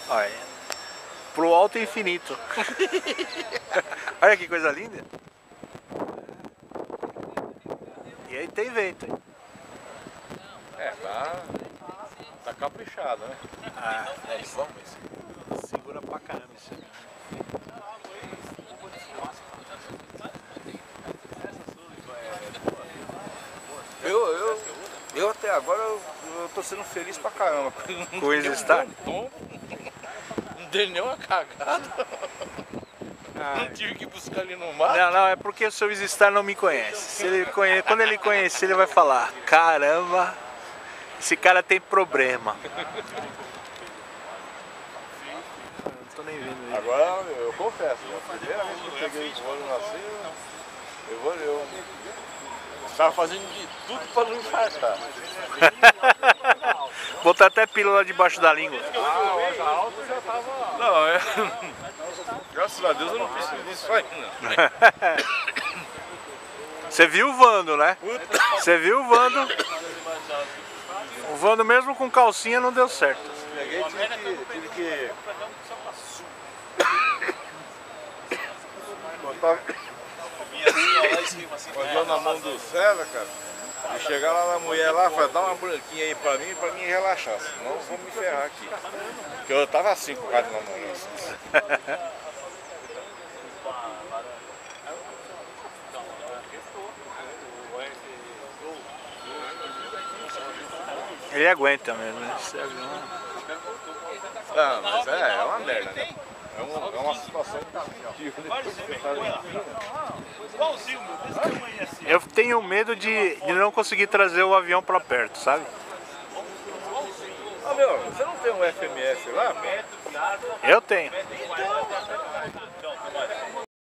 Olha, pro alto infinito. Olha que coisa linda. E aí tem vento. É, tá caprichado, né? Ah, vamos. Segura pra caramba isso aí. Eu até agora eu tô sendo feliz pra caramba. Coisa está. Não dei nenhuma cagada. Ah, Não tive que buscar ali no mato. não, é porque o seu Star não me conhece. Se ele quando ele conhecer, ele vai falar: caramba, esse cara tem problema. Não tô nem vendo ele. Agora eu confesso, a primeira vez que eu peguei o olho nascer, eu estava fazendo de tudo para não infartar. Botar até pílula debaixo da língua. Já tava. Não, graças a Deus eu não preciso disso ainda. Você viu o Vando, né? Você viu o Vando? O Vando mesmo com calcinha não deu certo. Peguei, tive que botar na mão do César, cara. E chegar lá na mulher lá, falar, dá uma branquinha aí pra mim relaxar, senão eu vou me ferrar aqui. Porque eu tava assim com o cara na mão. Ele aguenta mesmo, né? Ah, mas é uma merda, né? É uma situação que Eu tenho medo de não conseguir trazer o avião pra perto, sabe? Ah, meu, você não tem um FMS lá? Eu tenho. Então,